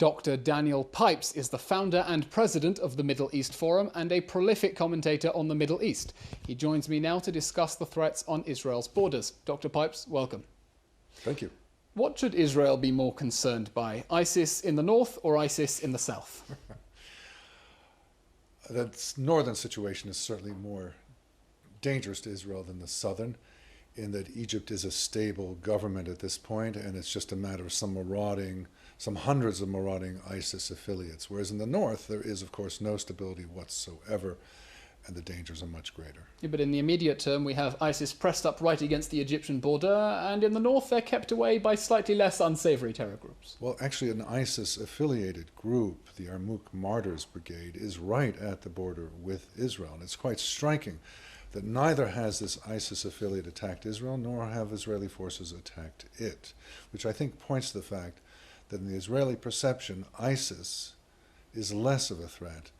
Dr. Daniel Pipes is the founder and president of the Middle East Forum and a prolific commentator on the Middle East. He joins me now to discuss the threats on Israel's borders. Dr. Pipes, welcome. Thank you. What should Israel be more concerned by, ISIS in the north or ISIS in the south? The northern situation is certainly more dangerous to Israel than the southern, in that Egypt is a stable government at this point, and it's just a matter of some hundreds of marauding ISIS affiliates. Whereas in the north, there is, of course, no stability whatsoever, and the dangers are much greater. Yeah, but in the immediate term, we have ISIS pressed up right against the Egyptian border, and in the north, they're kept away by slightly less unsavory terror groups. Well, actually, an ISIS-affiliated group, the Yarmouk Martyrs Brigade, is right at the border with Israel, and it's quite striking that neither has this ISIS affiliate attacked Israel, nor have Israeli forces attacked it, which I think points to the fact that in the Israeli perception, ISIS is less of a threat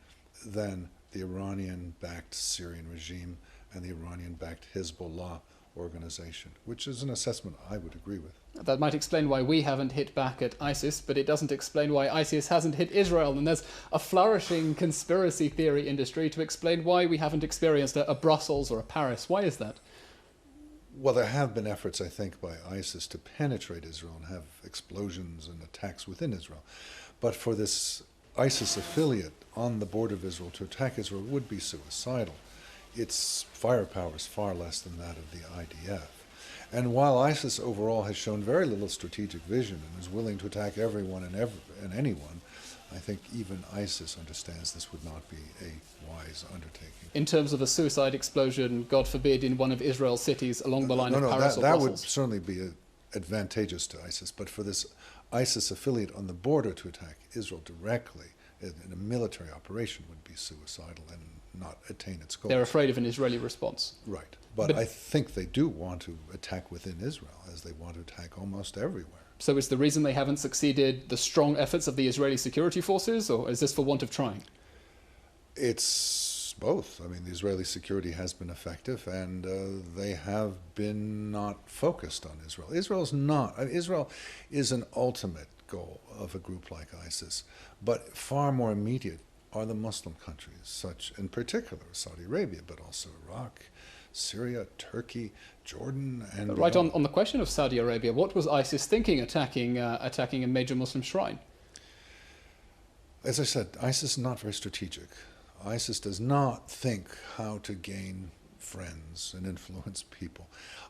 than the Iranian-backed Syrian regime and the Iranian-backed Hezbollah organization, which is an assessment I would agree with. That might explain why we haven't hit back at ISIS, but it doesn't explain why ISIS hasn't hit Israel. And there's a flourishing conspiracy theory industry to explain why we haven't experienced a Brussels or a Paris. Why is that? Well, there have been efforts, I think, by ISIS to penetrate Israel and have explosions and attacks within Israel. But for this ISIS affiliate on the border of Israel to attack Israel would be suicidal. Its firepower is far less than that of the IDF. And while ISIS overall has shown very little strategic vision and is willing to attack everyone and anyone, I think even ISIS understands this would not be a wise undertaking. In terms of a suicide explosion, God forbid, in one of Israel's cities along the line of Paris or that Brussels? would certainly be advantageous to ISIS, but for this ISIS affiliate on the border to attack Israel directly in a military operation would be suicidal and not attain its goals. They're afraid of an Israeli response. Right. But I think they do want to attack within Israel, as they want to attack almost everywhere. So is the reason they haven't succeeded the strong efforts of the Israeli security forces, or is this for want of trying? It's both. I mean, the Israeli security has been effective, and they have been not focused on Israel. Israel is an ultimate goal of a group like ISIS, but far more immediate are the Muslim countries, such in particular Saudi Arabia, but also Iraq, Syria, Turkey, Jordan, and right on the question of Saudi Arabia, what was ISIS thinking attacking a major Muslim shrine? As I said, ISIS is not very strategic. ISIS does not think how to gain friends and influence people.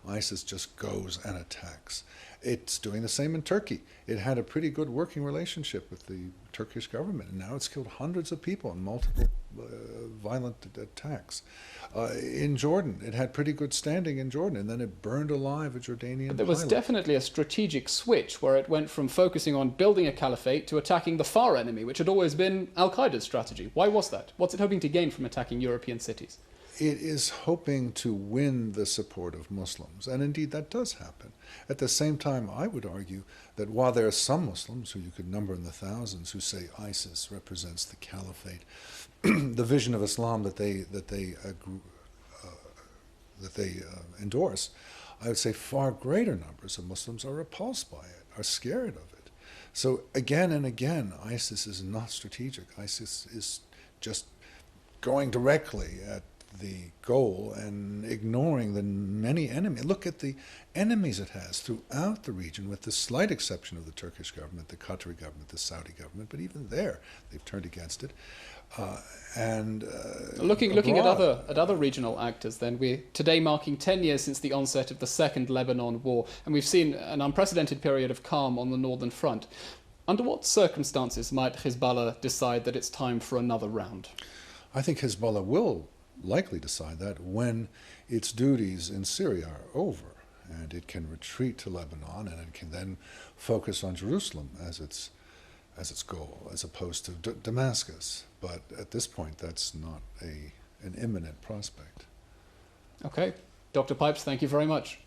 ISIS just goes and attacks. It's doing the same in Turkey. It had a pretty good working relationship with the Turkish government, and now it's killed hundreds of people in multiple violent attacks. In Jordan, it had pretty good standing in Jordan, and then it burned alive a Jordanian pilot. There was definitely a strategic switch where it went from focusing on building a caliphate to attacking the far enemy, which had always been Al-Qaeda's strategy. Why was that? What's it hoping to gain from attacking European cities? It is hoping to win the support of Muslims, and indeed that does happen. At the same time, I would argue that while there are some Muslims, who you could number in the thousands, who say ISIS represents the caliphate, the vision of Islam that they endorse, I would say far greater numbers of Muslims are repulsed by it, are scared of it. So again and again, ISIS is not strategic. ISIS is just going directly at the goal and ignoring the many enemies. Look at the enemies it has throughout the region, with the slight exception of the Turkish government, the Qatari government, the Saudi government, but even there they've turned against it. Looking at other regional actors, then, we're today marking 10 years since the onset of the Second Lebanon War, and we've seen an unprecedented period of calm on the northern front. Under what circumstances might Hezbollah decide that it's time for another round? I think Hezbollah will likely decide that when its duties in Syria are over, and it can retreat to Lebanon, and it can then focus on Jerusalem as its goal, as opposed to Damascus. But at this point, that's not an imminent prospect. Okay. Dr. Pipes, thank you very much.